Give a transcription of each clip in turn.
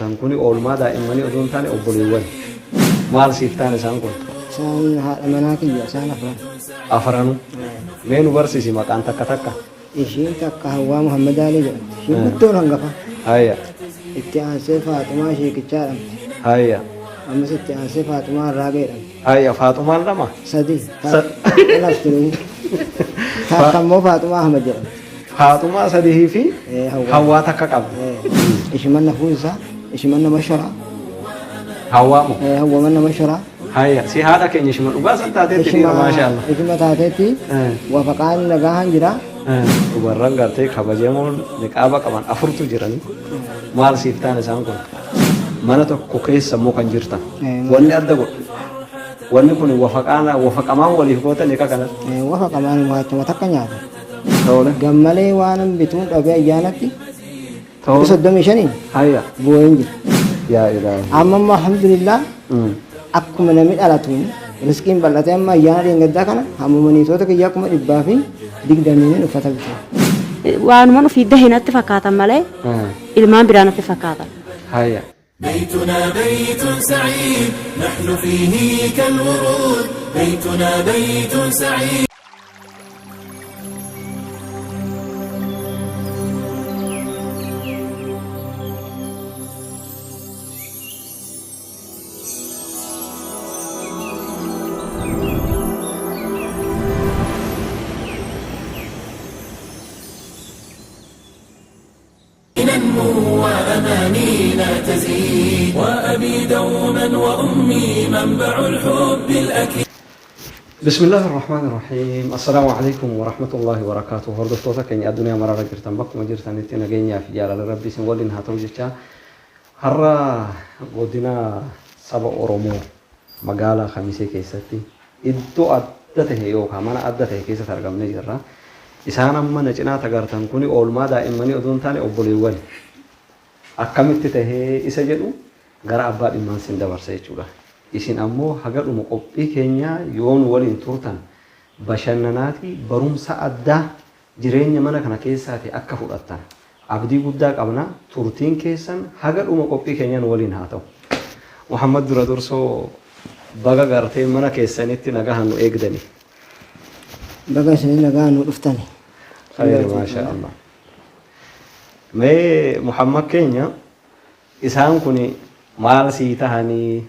تنكوني أول ما دائما يؤذون ثاني أبوليون مال سيفتان سانكون سان هذا مناكي سان أفرانو مين برسيسي مكان تكا إيشين تكا هو محمد علي جل شيء بتور هنگفا هيا اتيان سے فاطمہ شیخ چارم هيا أما ستيان سے فاطمہ راغير هيا فاطمة لما سدي نفتني تاكمو فاطمة أحمد جل فاطمة سديه في هوا تكا قبل إيش من نفوسه إيش من مشرع هوا مو هو من مشرع هيا سي هذا كأني شمال وبس أنت هتدي ما شاء الله إيش ما تاتي وفقان نجاهن جرا وبرّن قرتي خبجيمون نكابا كمان أفرتو جيراني مال سيفتان سانكون mana tokko keessa immoo kan jirta wanni adda godhu wanni kun wafaqamaan waliif gootan eeka kanatti wafaqamaan waachuma takka nyaata gammalee waan bituun dhabee ayyaanatti soddomii shanii hayya bu'een jira yaa ilaahi amma immoo alhamdulillah akkuma namni dhalatuun riskiin bal'atee amma ayyaana dheengaddaa kana hammamaniitota kiyyaa akkuma 120 uffata bitaa waanuma ofii dahinatti fakkaatan malee ilmaan biraanatti fakkaatan hayya بيتنا بيت سعيد نحن فيه كالورود بيتنا بيت سعيد ننمو وأمانينا تزيد وأبي دوما وأمي منبع الحب الأكيد بسم الله الرحمن الرحيم السلام عليكم ورحمة الله وبركاته هردفتوتا كني الدنيا مرارة جرتان بكم جرتان اتنا جينيا في جلال ربي سنولين هاتوجيكا هرا ودنا سبا أورومو مقالة خميسي كيستي إدو أدته يوكا مانا أدته كيسة ترقم نجرة إسانا ما نجنا تغارتان كوني أولما دائماني أدون تاني أبوليوان akkamitti tahee isa jedhu gara abbaa dhimmaan sin dabarsa jechuudha. Isin ammoo hagadhuma qophii keenya yoon waliin turtan bashannanaati barumsa addaa jireenya mana kana keessaati akka fudhattan abdii guddaa qabna turtiin keessan hagadhuma qophii keenyaan waliin haa ta'u. Muhammad dura dursoo baga gartee mana keessanitti nagahan nu eegdani. baga isin nagahan nu dhuftani. Khayr maasha Allah. Mee Muhammad keenya isaan kuni maal sii tahanii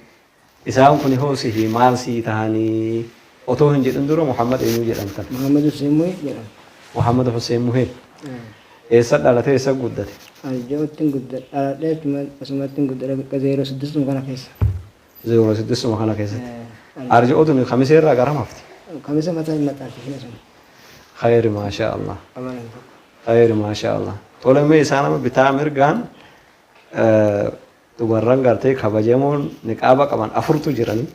isaan kuni hoosihi maal sii tahanii otoo hin jedhin dura Muhammad eenyu jedhamtan Muhammad Hussein Muhee jedhama. Muhammad Hussein Muhee eessa dhalatee eessa guddate Arjoottiin guddate dhaladhee asumatti guddate akka 06 kana keessa 06 kana keessatti arjootun khamiseerraa gara mafti kamisa mataa maxxansi hin sun khayr maasha Allah amalan khayr maasha Allah tolemee isaanama bitaa mirgaan dubarran gartee kabajamoon niqaaba qaban afurtu jirani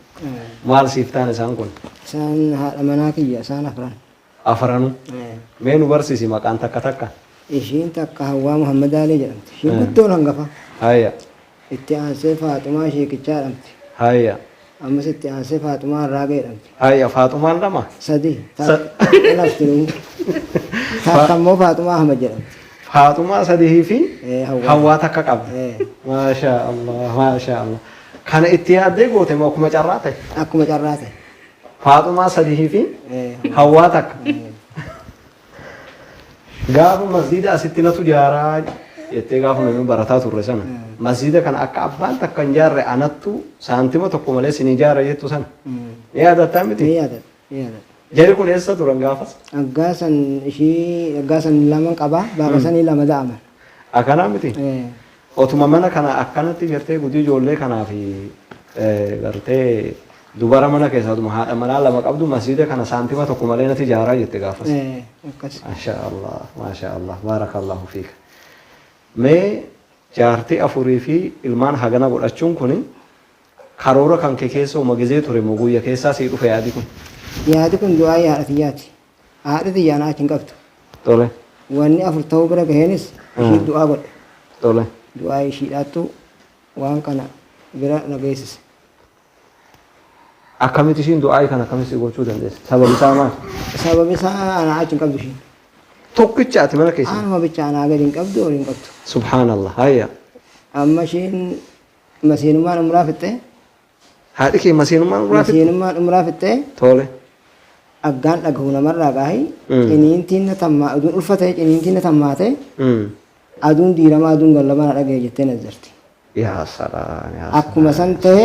maal siiftaan isaan kun isaan haadha manaa kiyya isaan afranu mee nu barsiisi maqaan takka takka ishiin takka hawwaa Muhammad Ali jedhamti ishiin guddoon hangafa hayya itti aansee Faaxumaa Sheekichaa jedhamti hayya ammas itti aansee Faaxumaa Raagee jedhamti hayya Faaxumaan lama sadii naftinu taakkammoo Faaxumaa Ahmad jedhamti Faaxumaa sadii fi hawwaa takka qabdi maasha Allah kana itti yaaddee goote moo akkuma carraa ta'e akkuma carraa ta'e Faaxumaa sadii fi hawwaa takka gaafa masjiida asitti natu jaaraa jettee gaafa namni barataa turre sana masjiida kana akka abbaan takka hin jaarre anattu saantima tokko malee sin ijaara jettu sana ni yaadattaa miti ni yaadata jari kun eessa turan gaafas aggaasan lama qabaa baaqasanii lama da'aman akkanaa miti otuma mana kana akkanatti gartee gudii ijoollee kanaa fi gartee dubara mana keessaa otuma haadha manaa lama qabdu masjiida kana saantima tokko malee nati ijaaraa jette gaafas maasha Allah baarakallahu fiika mee jaartii afurii fi ilmaan hagana godhachuun kuni karoora kan kee keessa uma gizee ture moo guyya keessaa sii dhufe yaadi kun yaadi kun du'aa haadha xiyyaati haadha xiyyaanaa achi hin qabdu tole wanni afur ta'uu bira gaheenis ishii du'aa godhe tole du'aa ishiidhaattu waan kana bira nageessise akkamitti ishiin du'aa kana akkamitti gochuu dandeesse sababi isaa maal sababi isaa anaa achi hin qabdu ishiin tokkicha ati mana keessa anuma bicha anaa gadi hin qabdu ol hin qabdu subhaanallah hayya أما شين مسينمان مرافته هذه كي مسينمان مرافت مسينمان مرافته تولي أجان أجهونا مرة باهي إنين تين تما أدون ألفته إنين تين تماته أدون ديرما أدون قلما نرجع جتة نزرتي يا سلام يا أكو مثلا ته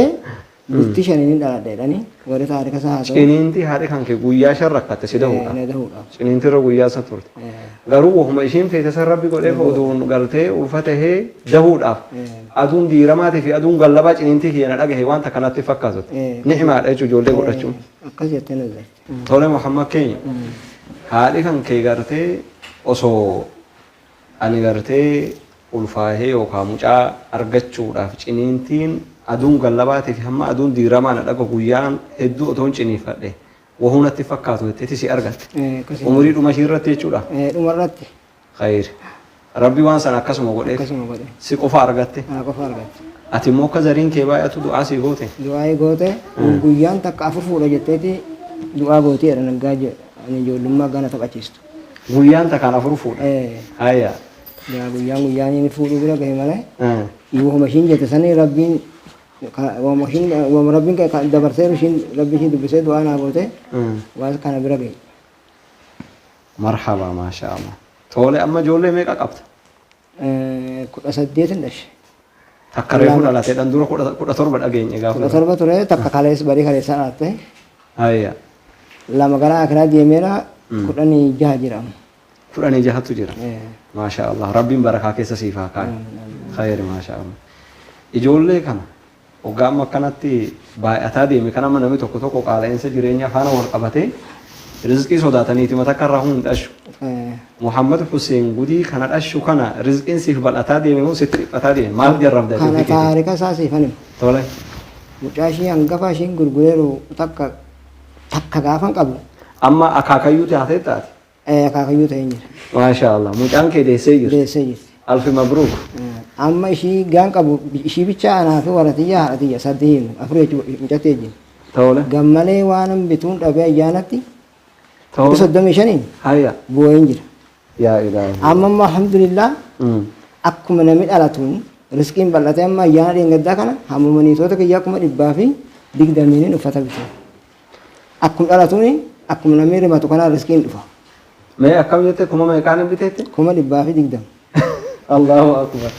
بتشان إنين دارا داراني وري تاريخ ساعة إنتي هذه كان كي شركت تسيده هو ندهورا إنتي رو قويا سطورت غرو هم إيشين في تسرب بيقوله أدون قلته ألفته دهور أف أدون ديرما في أدون قلبات إنتي هي نرجع هيوان تكنات تفكّزت نحمة أجو جولده قرشون أكاز جتة نزرتي تولى محمد كين هذه كان كي قرته أسو أني قرته ألفاه وكاموجا أرجعتشوا رافش إنتين أدون قلبات في هم أدون ديرما نلقى قويان هدو أدون شني فله وهنا تفكّاتوا تتسي أرجعت ومريد مشيرة تيجوا مرات خير ربي وان سنا كسم وقولك كسم وقولك سيكوفا أرجعت أنا كفار أرجعت أتمو كزارين كيبا يأتو دعاء سيغوته دعاء غوته قويان تكافر فولا جتتي دعاء غوتي أنا نجاج أنا جو لما كان تبعشيست قويان تكان أفرفون هيا يا قويان ini فولا بيرا كهمله يوه ماشين جتسني ربين وماشين ومربين كدبرتين ماشين ربي شين دبسة دعاء نابوته واس كان بيرا كه مرحبا ما شاء الله تولي أما جولة ميكا قبت كل أسديت النش تكرهون على تدان دورو كودا تربة أجين يقافل كل تربة ترى تكاليس باري خالص آته هيا لما كنا أكنا ديميرا كل أني جاهجرام فراني جهات تجرا ما شاء الله ربي بركة كيسة سيفا كاي خير ما شاء الله إجولة كنا وقام كانتي باي أتادي مكان ما نمي توكو توكو قال إنسى جرينيا فانا ورقبته رزقي صداتني تما تكرهون أشو محمد حسين قدي كان أشو كان رزقين سيف بالأتادي منو ستري أتادي ما جرب ده كان تاريخ أساسي فنم تولي مجاشي أنقفا شين غرغرو تكا غافن قبل أما أكاكيو تهاتي تاتي كاكيو تينجر ما شاء الله مجان كده سيجر ديسيجر ألف مبروك أما شي غان قبل شي بيتشا أنا في ورتيا هرتيا سدين أفريج مجتيجين تولي غمالي وانم بتون أبي جانتي تولي بصدمي شنين هيا بوينجر يا إلهي أما الحمد لله أكو من من ألاتون رزقين بلاتي أما يانا ينقدا كنا هم مني توتك ياكم الإبافي ديك دمينين وفتح بيتو أكو ألاتوني أكو من ميري ما تكنا رزقين دفع ما أكمل يته كم ما يكانم بيته كم الإبافي ديك دم الله أكبر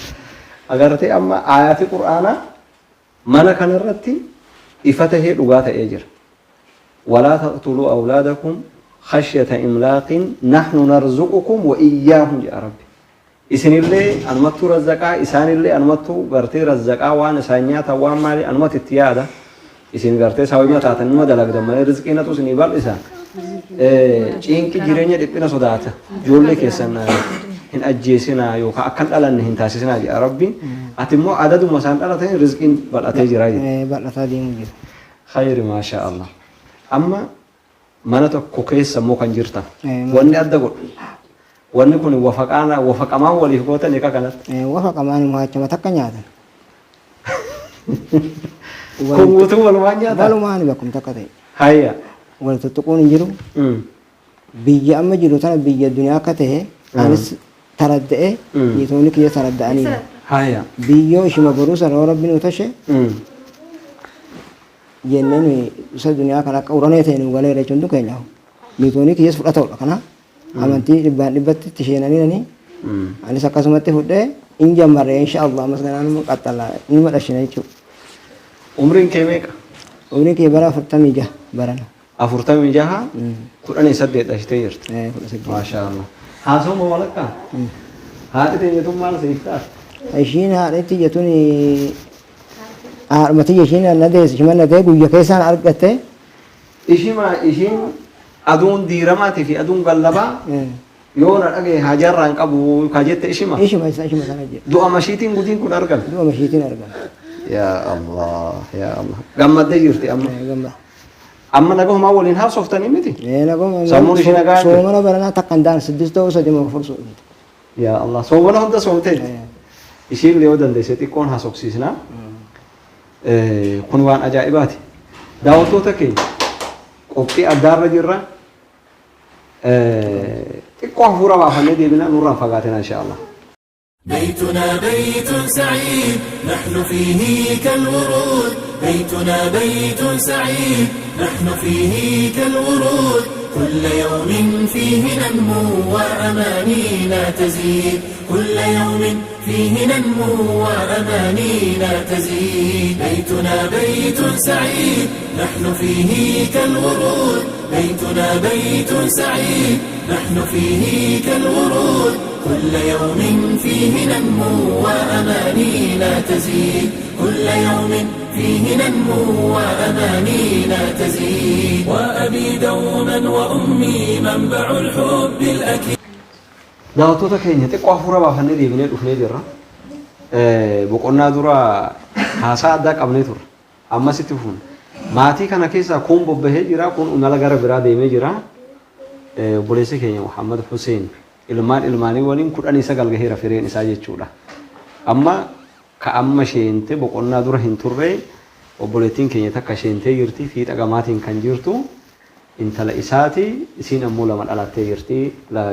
أجر تي أما آيات القرآن منا كان الرتي إفتح لغات أجر ولا تقتلوا أولادكم خشية إملاق نحن نرزقكم وإياهم يا ربي إسن اللي أنمتو رزقا إسان اللي أنمتو غرتي رزقا وان سانيات وان مالي أنمت التيادة إسن غرتي سويمة تاتن ما دلق دم رزقنا تو سنيبال إسان إنك جيرانيا دبنا صداتا جولة كيسن إن أجيسنا يوكا أكن ألان نهين تاسسنا يا ربي أتمو عدد مسان ألاتين رزقين بالأتي جراي بالأتي مجر خير ما شاء الله أما mana tokko keessa immoo kan jirtan wanni adda godhu wanni kun wafaqamaan waliif gootan eeka kanatti wafaqamaan maachama takka nyaatan kun guutuu walumaan nyaatan walumaan bakkum takka ta'e hayya wal tuttuquun hin jiru biyya amma jiru tana biyya duniyaa akka ta'e anis taradda'e niitoonni kiyya taradda'anii hayya biyyoo ishima boruusa roo rabbiin utashe jenneen isa duniyaa kana akka uranee ta'e nu galee jechuun keenya niitoonni kiyyas fudhatudha kana amantii dhibbaan dhibbatti itti sheenanii anis akkasumatti fudhee in jammarre insha Allah masganaan mu qaxxala ilma dhashina jechuudha. Umriin kee meeqa? Umriin kee bara 46 barana. 46 18 dhashtee jirti. Maashaa Allah. Haasawuma walakkaa? Haati teenyatuun maal siif taate? Ishiin haadhatti jettuun haadhumatti ishiin nadees shimana ta'e guyya keessaan argatte. Ishiin aduun diiramaatii fi aduun gallabaa yoo na dhagee hajarraan qabu ka jette ishima sana jedhe du'a mashiitiin gudiin kun argame du'a mashiitiin argame yaa Allah gammaddee jirti amma nagahumaa waliin haasoftanii miti sammuun ishii nagaa soomana baranaa takkan daan 6 ta'uu 3 mafursu yaa Allah soomana hunda soomtee ishiin illee yoo dandeesse xiqqoon haasofsiisnaa kun waan ajaa'ibaati daawwattoota keenya qophii addaarra jirra xiqqoo hafuura baafannee deebinaa nurraan fagaatina insha Allah بيتنا بيت سعيد نحن فيه كالورود بيتنا بيت سعيد نحن فيه كالورود كل يوم فيه ننمو وأمانينا تزيد كل يوم فيه ننمو وأمانينا تزيد بيتنا بيت سعيد نحن فيه كالورود بيتنا بيت سعيد نحن فيه كالورود كل يوم فيه ننمو وأمانينا تزيد كل يوم فيه ننمو وأمانينا تزيد وأبي دوما وأمي منبع الحب الأكيد daawwattoota keenya xiqqoo hafuura baafannee deebinee dhufnee jirra. Boqonnaa dura haasaa addaa qabnee turre. Ammas itti fuun. Maatii kana keessaa kun bobbahee jira, kun imala gara biraa deemee jira. Obboleessi keenya Muhammad Hussein ilmaanii waliin 19 gaheera fireen isaa jechuudha. Amma ka amma sheente boqonnaa dura hin turre obboleettiin keenya takka sheentee jirti fiixa gamaatiin kan jirtu. Intala isaati isiin ammoo lama dhalattee jirti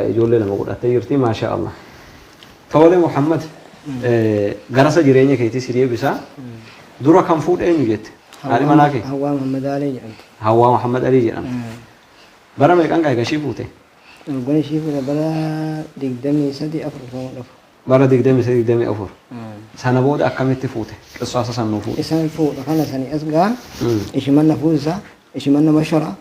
ijoollee lama godhattee jirti maasha Allah. Tole Muhammad garasa jireenya keetii si deebisa dura kan fuudhee eenyu jette haadhi manaa kee Hawwaa Muhammad Ali jedhamti. Hawwaa Muhammad Ali jedhamti. Bara meeqan gashii fuute? Gona ishii fuudha bara 23 4 Bara 23 sana booda akkamitti fuute? Qissaasa sannuu fuute. isaan fuudha kana sani as gaa ishimanna fuusa ishimanna mashara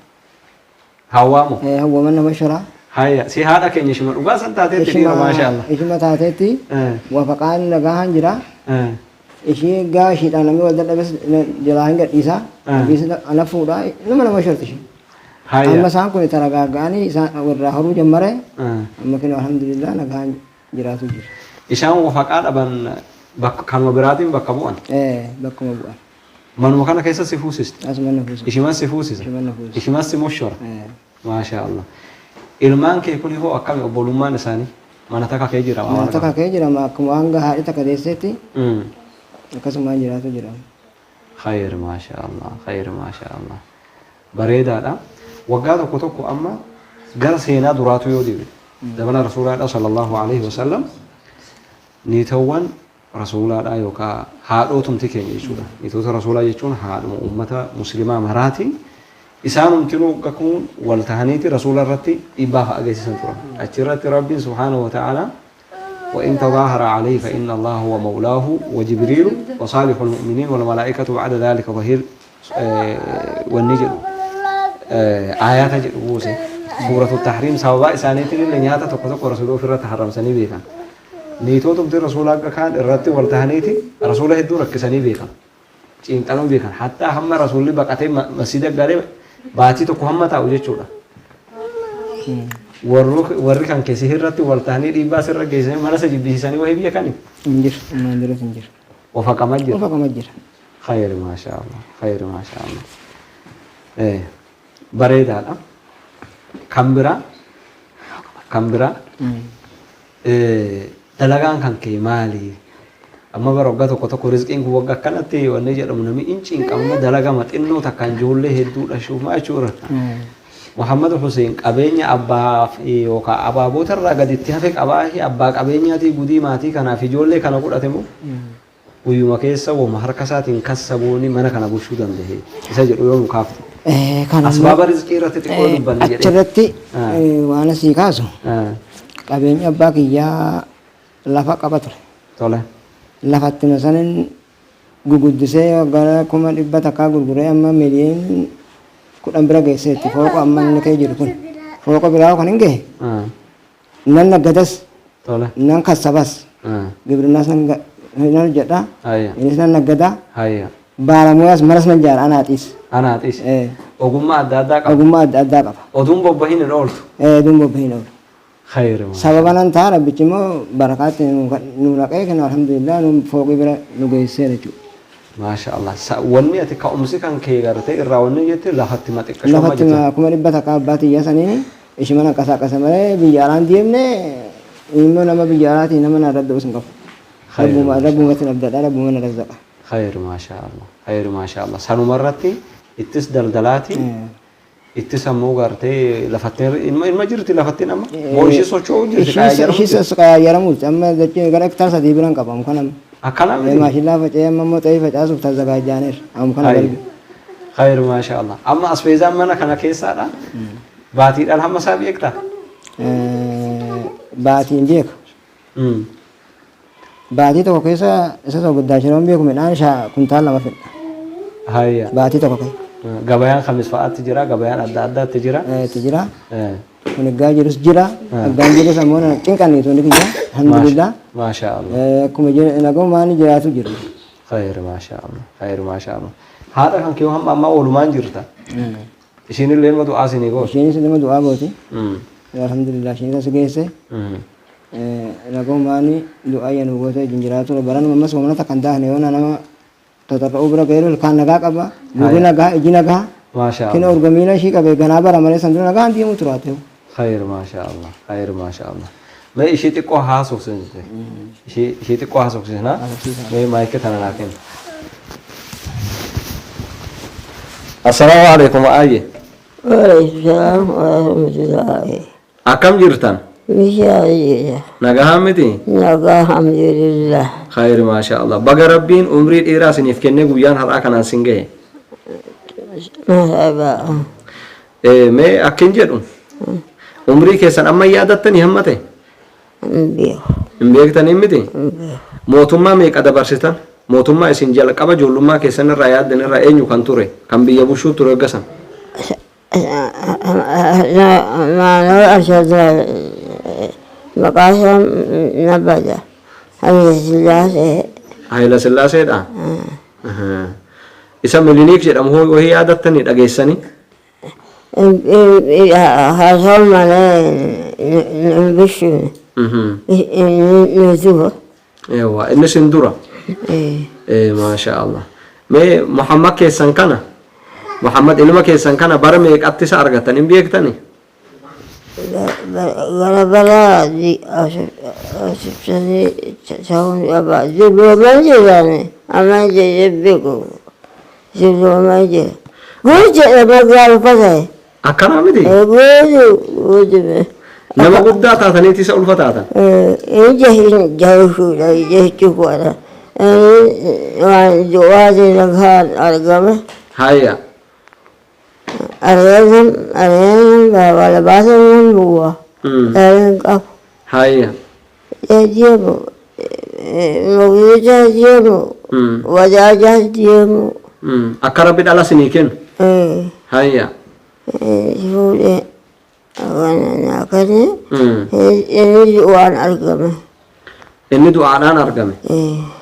Hawwaamu hawwamanna mashara haya si haadha keenya shima dhugaa san taateetti dhiira maasha Allah. ishima taateetti wafaqaan nagaan jira ishii gaa ishiidhaan namni wal dadhabes jalaa hin gadhiisa ana fuudha nama sharti ishii amma isaan kun taragaaga'anii isaan warraa horuu jammare amma kinu alhamdulillah nagaan jiraatu jira. Isaan wafaqaa dhaban kanuma biraatiin bakka bu'an. Bakkuma bu'an. Manuma kana keessa si fuusiste. Asumanna fuusiste. Ishimas si fuusise. Ishimas si moshora. Maasha Allah. Ilmaan kee kun hoo akkami obbolummaan isaanii mana takka kee jira. Mana takka kee jira akkuma hanga haadhi takka deesseetti akkasumaan jiraatu jira. Khayr maasha Allah. Khayr maasha Allah. Bareedaadha. Waggaa tokko tokko amma gara seenaa duraatu yoo dibe. Dabala Rasuulaa sallallahu alaihi wasallam niitawwan Rasuulaadha yookaan haadhotumti keenya jechuudha. Niitota Rasuulaa jechuun haadhuma uummata musliimaa maraati. Isaanumtinuu gakuun wal tahaniiti Rasuula irratti dhiibbaa fa'a geessisan turan. Achirratti Rabbiin subhaanahu wa ta'ala وإن تظاهر عليه فإن الله هو مولاه وجبريل وصالح المؤمنين والملائكة بعد ذلك ظهير والنجل آيات جئوسه سورة التحريم سواء إسانيتي لنياتا تقصق ورسوله في الرت حرم سني بيكا نيتو تبدي رسولك كان الرت والتهنيتي رسوله الدور كسني بيكا إنتانو بيكا حتى هم رسول بقتي مسجد قريب باتي تكو هم تاوجي چودا warri kan keessi irratti waltahanii dhiibbaa sirra geessanii mana isa jibbisiisanii wahii biyya kani injir mandira injir ofa kamajjir khayr maasha Allah bareedaadha kan bira dalagaan kan kee maali amma bara waggaa tokko tokko rizqiin kun waggaa akkanatti wanni jedhamu namni inciin qabna dalagama xinnoo takkaan ijoollee hedduu dhashuuf maachuura Muhammad Hussein qabeenya abbaa yookaan abaaboota irraa gaditti hafe qabaa abbaa qabeenyaatii gudii maatii kanaaf ijoollee kana godhate moo guyyuma keessa wama harka isaatiin kassabuuni mana kana bulchuu danda'e isa jedhu yoo nu kaafte asbaaba rizqii irratti xiqqoo dubbanne jedhee achirratti waan asii kaasu qabeenya abbaa kiyyaa lafa qaba ture tole lafatti masanin guguddisee gara 100 takkaa gurguree amma miliyoon kudhan bira geesseetti fooqa amma inni kee jiru kun fooqa biraa kan hin gahe nan naggadas nan kassabas gibirnaas nan jedha innis nan naggada baalamuyaas maras nan jaara anaaxiis ogummaa adda addaa qaba oduun bobbahin hin ooltu oduun bobbahin ooltu sababa nan ta'a rabbichi immoo barakaatti nu naqee kenna alhamdulillah nu fooqii bira nu geesseera jechuudha. ما شاء الله وني أتي كأمسي كان كي غرتي الراوني يتي لحتى ما تكشف ما لحتى ما كم ربّا تكاباتي يا سنيني إيش منا كسا كسا مرة بيجاران ديمني إنه نما بيجارات إنما نرد بس نقف ربّو ما تنبدأ ربّو ما نرزق خير ما شاء الله سنو مرتي اتس دلدلاتي ittisamuu gartee lafatteen ilma jirti lafatteen amma moo ishee socho'uu jirti ishee qayyaramuuti amma jechuun gara hektaara 3 biran qabamu kanam akkana maashillaa faca'ee amma immoo ta'ee facaasuuf tajaajilaaneer amma kana balbi khayr maasha Allah amma asfeezaan mana kana keessaadha baatiidhaan hamma isaa beektaa baatiin beeka baatii tokko keessa isa tokko guddaa shiroon beeku midhaan kuntaal 2 fedha hayya baatii tokko keessa gabayaan kamis fa'aatti jira gabayaan adda addaatti jira jira kun egaa jirus jira egaa jirus ammoo cinqaniitu ni kiyya alhamdulillah maasha Allah akkuma nagoo maani jiraatu jira khayr maasha Allah haadha kan kee hamma amma oolumaan jirta ishiin illee ma du'aa sinii gooti ishiin illee du'aa gooti alhamdulillah ishiin isa geesse nagoo maani du'aa yanu goote jiraatu baran mammas wamna takkan taane yoona nama tatarra'uu bira ga'eeru kan nagaa qaba gurri nagaa iji nagaa maasha Allah kina urgamiina ishii qabe ganaa bara malee sandura nagaa deemu turaate khayr maasha Allah mee ishii xiqqoo haasofsiisne ishii xiqqoo haasofsiisna mee maayikii tana naa kenna assalaamu alaykum ayye waalaikumsalam warahmatullahi akkam jirtan mishaayya nagahaan miti nagaa alhamdulillah khayr maasha Allah baga rabbiin umrii dheeraa isiniif kennee guyyaan har'aa kanaan sin gahe marhaba mee akkin jedhu umrii keessan amma yaadattanii hamma ta'e hin beektanii miti mootummaa meeqa dabarsitan mootummaa isin jalqaba ijoollummaa keessan irraa yaaddan irraa eenyu kan ture kan biyya bushuu ture eeggasan maanoo ashadra maqaasa nabada Hayila Sillaaseedha isa Miliniik jedhamu ho'i yaadattanii dhageessanii haasawaa malee bishuun nutuba eewwa inni sin dura maasha Allah mee Muhammad keessan kana Muhammad ilma keessan kana bara meeqatti isa argatan hin beektanii gara asibsanii ta'uun qaba dibloomaa jedhani amma beeku dibloomaa jedha guutuu jedhama gaafatae akkanaa miti guutuu nama guddaa taataniiti isa ulfa taatan ija hin jahuudha jechuudha waan du'aatiin lakaan argame hayya argatan wala baasan bu'aa dhalin qabu hayya deemu mugdicha deemu wajaaja deemu akka rabbi dhala sinii kennu hayya fuudhee akkanaa inni waan argame inni du'aadhaan argame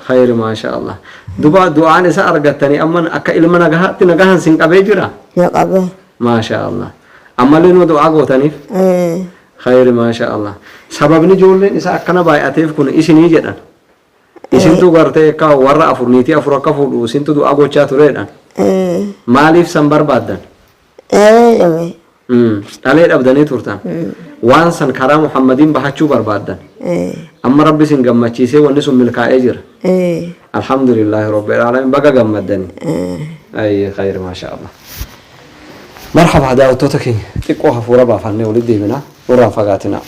khayr maasha Allah duba du'aan isa argattanii amma akka ilma nagahaatti nagahan sin qabee jira na qabe maasha Allah ammallee nu du'aa gootaniif khayr maasha Allah sababni ijoolleen isa akkana baay'ateef kun isinii jedhan isintu gartee akka warra afur niitii afur akka fuudhu isintu du'aa gochaa tureedhaan maaliif san barbaaddan dhalee dhabdanii turtan waan san karaa Muhammadiin bahachuu barbaaddan amma rabbi sin gammachiisee wanni sun milkaa'ee jira alhamdulillahi rabbil alamin baga gammaddanii ay khayr maasha Allah marhaba daawwattoota keenya xiqqoo hafuura baafannee walitti deebina warraan fagaatina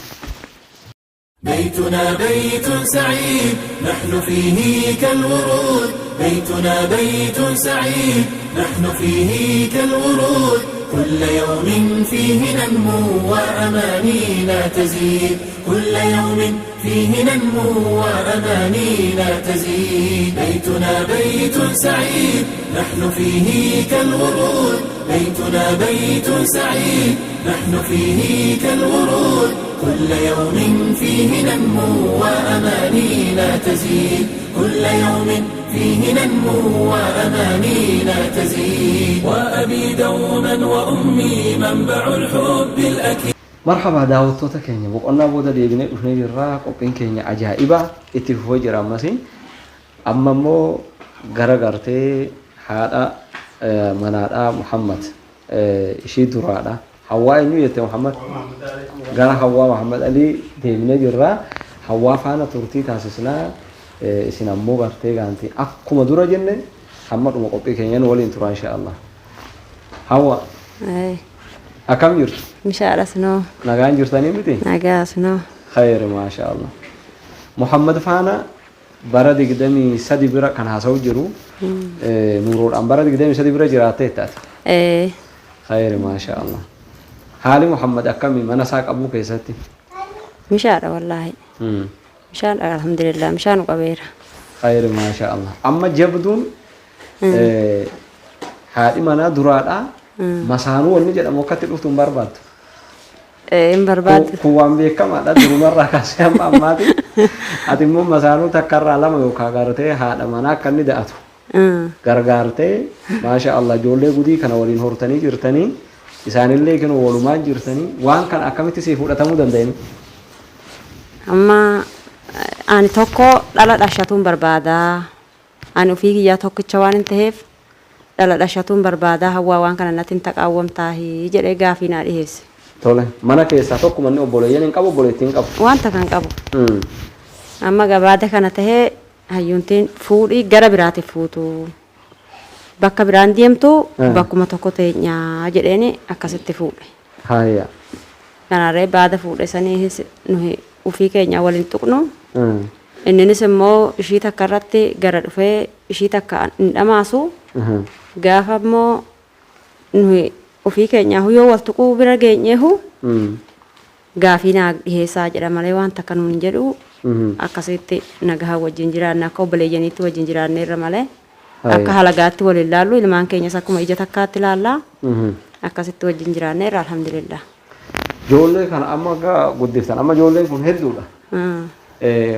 بيتنا بيت سعيد نحن فيه كالورود بيتنا بيت سعيد نحن فيه كالورود كل يوم فيه ننمو وأمانينا تزيد كل يوم فيه ننمو وأمانينا تزيد بيتنا بيت سعيد نحن فيه كالورود بيتنا بيت سعيد نحن فيه كالورود كل يوم فيه ننمو وأمانينا تزيد كل يوم فيه ننمو وأمانينا تزيد وأبي دوما وأمي منبع الحب الأكيد مرحبا daawwattoota keenya boqonnaa booda deebinee dhufnee jirra qophiin keenya ajaa'iba itti fufee jira ammas amma immoo gara gartee haadha manaadha Muhammad ishii duraadha Hawwaa eenyu jette Muhammad gara Hawwaa Muhammad Ali deebinee jirra Hawwaa faana turtii taasisnaa isin ammoo gartee gaantii akkuma dura jenne hamma dhuma qophii keenyan waliin tura insha Allah Hawwaa أكم جرت Mishaadha sinoo. نجان جرتني متى Nagaa sinoo. خير ما شاء الله محمد فانا برد قدامي سدي برا كان هاسو جرو نورور أم برد قدامي سدي برا جراتي تات خير ما شاء الله حالي محمد أكمي من ساق أبوك يساتي Mishaadha wallaahi. Mishaadha alhamdulillah mishaan qabeera. خير ما شاء الله أما جبدون هذه منا درادا مسانو ونجد أموكات الأفتم برباد In barbaadu. Kuwaan beekamaadha durumarraa kaasee amma ammaati ati immoo masaanuu takkarraa lama yookaan gartee haadha manaa akka inni da'atu gargaartee maasha Allah ijoollee gudii kana waliin hortanii jirtanii isaanillee kennu walumaan jirtanii waan kana akkamitti siif fudhatamuu danda'ani. Amma ani tokko dhala dhashatuun barbaada. Ani ofii kiyyaa tokkicha waan hin ta'eef dhala dhashatuun barbaada hawaa waan kana natti hin taqaawwamtaahi jedhee gaafii naa dhiyeesse. Tole mana keessaa tokko manni obboleeyyan hin qabu obboleettiin qabu. Wanta kan qabu. Amma gabaada kana tahee hayyuuntiin fuudhii gara biraatiif fuutu. Bakka biraan deemtu bakkuma tokko teenyaa jedheeni akkasitti fuudhe. Haaya. Kanarree baada fuudhe sanii nuyi ofii keenya waliin tuqnu. Inninis immoo ishii takka irratti gara dhufee ishii takka hin dhamaasu. Gaafa immoo nuyi ofii keenya yoo wal tuquu bira geenyeehu gaafii naa dhiheessaa jedha malee waan takka nuun jedhu akkasitti nagahaa wajjin jiraanne akka obboleeyyaniitti wajjin jiraanneerra malee akka halagaatti waliin laallu ilmaan keenyas akkuma ija takkaatti laallaa akkasitti wajjin jiraanneerra alhamdulillah. Ijoollee kana amma guddiftan amma ijoolleen kun hedduudha.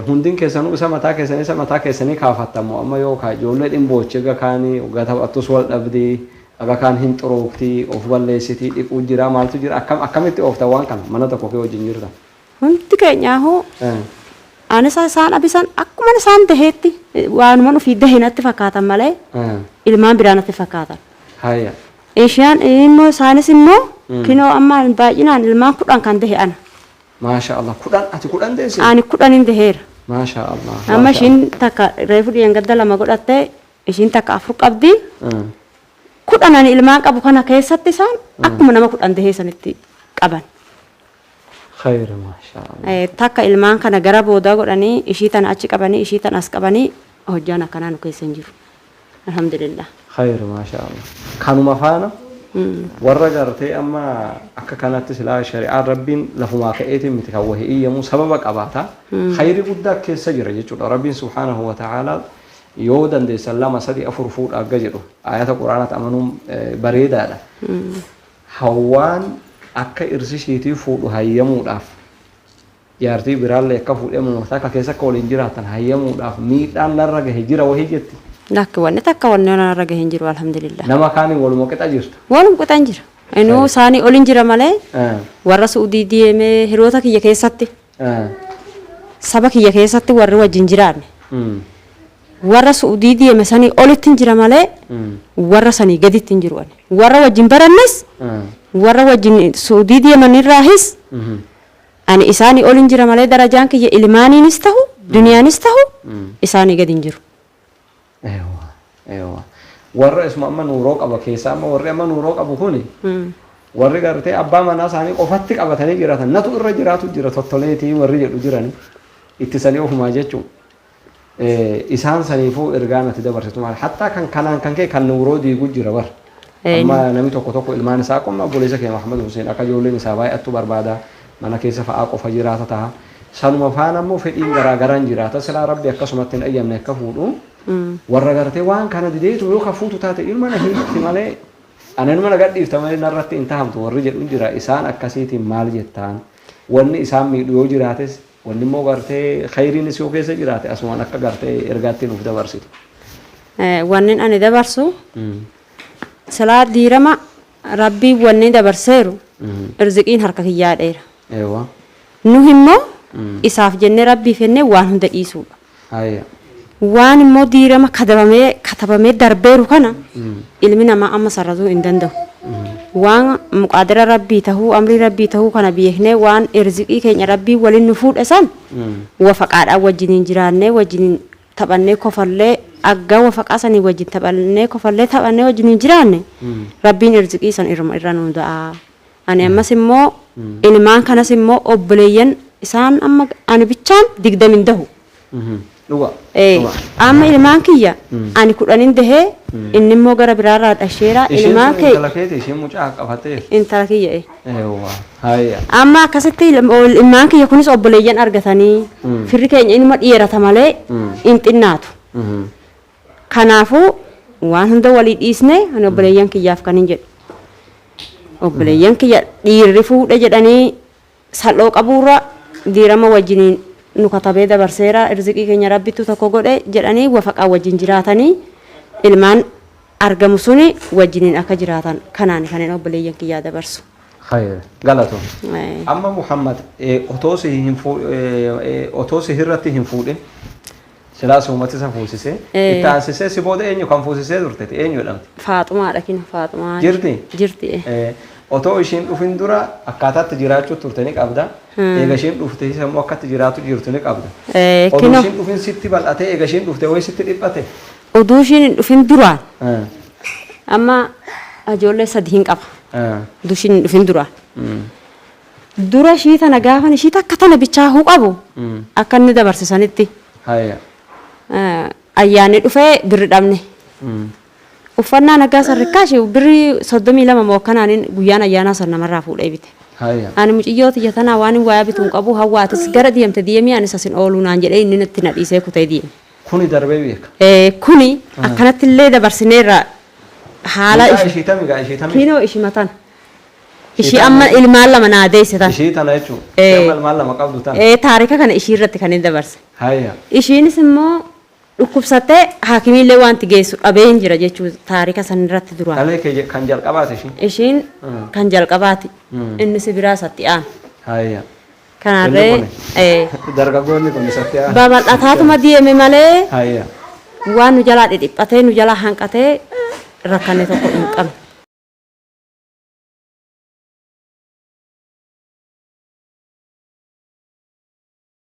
Hundin keessanuu isa mataa keessanii kaafattamu amma yookaan ijoollee dhimboochi kaanii waggaa taphattus wal dhabdee aga kan hin xurooftii of balleessitii dhiquu jira maaltu jira akkamitti oofta waan kana mana tokko kee wajjin jirta. Hundi keenyaahuu anis isaan abisan akkuma isaan daheetti waanuma ofii dahinatti fakkaatan malee ilmaan biraanatti fakkaatan. Hayya. Isheen immoo isaanis immoo kinoo amma baay'inaan ilmaan 10 kan dahe ana. Maasha Allah ati 10 deesse. Ani 10 daheera. Maasha Allah. Amma ishiin takka reefu dhiyangadda lama godhattee ishiin takka 4 qabdi. 10 ilmaan qabu kana keessatti isaan akkuma nama 10 daheessanitti qaban. Khayr maasha Allah. Takka ilmaan kana gara boodaa godhanii ishii tana achi qabanii ishii tana as qabanii hojjaan akkanaa nu keessa hin jiru. Alhamdulillah. Khayr maasha Allah. Kanuma faana warra gartee amma akka kanatti silaa shari'aan rabbiin lafumaa ka'eetiin miti kan wahii iyyamu sababa qabaata. Khayri guddaa keessa jira jechuudha. Rabbiin subhaanahu wa ta'aalaa yoo dandeessan 2 3 4 fuudha akka jedhu ayata quraanaatti amanuun bareedaadha. Hawaan akka irsishiitii fuudhu hayyamuudhaaf jaartii biraallee akka fuudhee murtaa akka keessa akka waliin jiraatan hayyamuudhaaf miidhaan narra gahe jira wahii jetti. Lakki wanni takka wanni narra gahe hin jiru alhamdulillah. Nama kaaniin waluma qixa jirtu. Waluma qixa jira. Inuu isaanii olin jira malee warra Suudii deemee hiriyoota kiyya keessatti saba kiyya keessatti warri wajjin jiraanne. Warra Suudii deeme sanii olitti jira malee warra sanii gaditti hin jiru. Warra wajjin barannes warra wajjin Suudii deemanirraahis ani isaanii olin jira malee darajaan kiyya ilmaaniinis ta'u duniyaanis ta'u isaanii gadi hin jiru. Warra isma amma nuuroo qaba keessaa amma warri amma nuuroo qabu kuni warri gartee abbaa manaa isaanii qofatti qabatanii jiraatan natu irra jiraatu jira tottoleetii warri jedhu jirani ittisanii ofumaa jechuun isaan saniifuu ergaa natti dabarsitu maal hattaa kan kanaan kan kee kan nuuroo diiguu jira bar amma namni tokko ilmaan isaa qomma obboleessa kee Muhammad Hussein akka ijoolleen isaa baay'attu barbaada mana keessa fa'aa qofa jiraata ta'a sanuma faana immoo fedhiin garaagaraan jiraata silaa rabbi akkasumatti hin ayyamne akka fuudhu warra gartee waan kana dideetu yoo ka fuutu taate ilma na hiitti malee anan mana gadhiifta malee narratti hin tahamtu warri jedhu jira isaan akkasiitiin maal jettaan wanni isaan miidhu yoo jiraates wanni immoo gartee khayriinis yoo keessa jiraate asumaan akka gartee ergaatti nuuf dabarsitu. Wanni ani dabarsu silaa diirama rabbii wanni dabarseeru irziqiin harka kiyyaa dheera. Nu immoo isaaf jennee rabbiif jennee waan hunda dhiisuudha. Waan immoo diirama katabamee darbeeru kana ilmi namaa amma sarratuu hin danda'u. Waan muqaadara rabbii tahuu amrii rabbii tahuu kana beeknee waan irziqii keenya rabbii waliin nu fuudhe san wafaqaadhaan wajjiniin jiraannee wajjiniin taphannee kofallee aggaa wafaqaa sanii wajjin taphannee kofallee taphannee wajjiniin jiraanne rabbiin irziqii san irra nu da'a. Ani ammas immoo ilmaan kanas immoo obboleeyyan isaan amma ani bichaan 20 dahu. Dhuga. Amma ilmaan kiyya ani 10 dahee inni immoo gara biraarraa dhasheera ilmaan kee intala keeti isheen mucaa qabattee. intala kiyya. Eewwa. Hayya. Amma akkasitti ilmaan kiyya kunis obboleeyyan argatanii firri keenya inuma dhiirata malee hin xinnaatu. Kanaafuu waan hunda walii dhiisne ani obboleeyyan kiyyaaf kan hin jedhu. Obboleeyyan kiyya dhiirri fuudha jedhanii salphoo qabuurra diirama wajjiniin nu katabee dabarseera irziqii keenya rabbitu tokko godhe jedhanii wafaqaa wajjin jiraatanii ilmaan argamu suni wajjiniin akka jiraatan kanaan kanneen obboleeyyan kiyyaa dabarsu. Hayya. Galatoom. Amma Muhammad otoo si hirratti hin fuudhin silaas uummati isa fuusisee itti aansisee si booda eenyu kan fuusisee turte eenyu jedhamti? Faaxumaadha kin Faaxumaa. Jirti? Jirti. Otoo ishiin dhufin dura akkaataatti jiraachuu turte ni qabda. Eega ishiin dhufte immoo akkatti jiraatu jirtu ni qabda. Oduu ishiin dhufin sitti bal'atee eega ishiin dhufte wayi sitti dhiphate. Oduu ishiin dhufin duraan. Amma ijoollee 3 hin qaba. Oduu ishiin dhufin duraan. Dura ishii tana gaafan ishii takka tana bichaahuu qabu akka inni dabarsisanitti. Hayya. Ayyaanni dhufee birri dhabne. Uffannaa nagaa sarrikaashi birri 32 moo kanaan guyyaan ayyaanaa san namarraa fuudhee bite. Hayya. Ani muciyyoo tiyya tanaa waan waa bituun qabu hawwaatis gara diimte diimii anis asin ooluu naan jedhee inni natti na dhiisee kutee diime. Kuni darbee beeka. Kuni akkanatti illee dabarsineerra haala ishii tamigaa ishii tamigaa. Kinoo ishii matan. Ishii amma ilmaan lama naa deesse tan. Ishii tana jechuun. Ilmaan lama qabdu tan. Taarika kana ishii irratti kan inni dabarse. Hayya. Ishiinis immoo dhukkubsattee haakimiillee wanti geessu dhabee hin jira jechuun taarika san irratti duraan. Dhalee kan jalqabaati ishiin. Ishiin kan jalqabaati. Inni si biraa isatti aan. Hayya. Kanarree dargaggoonni kun isatti aan. Babal'ataatuma deeme malee Hayya. waan nu jalaa dhidhiphatee nu jalaa hanqatee rakkanne tokko hin qabne.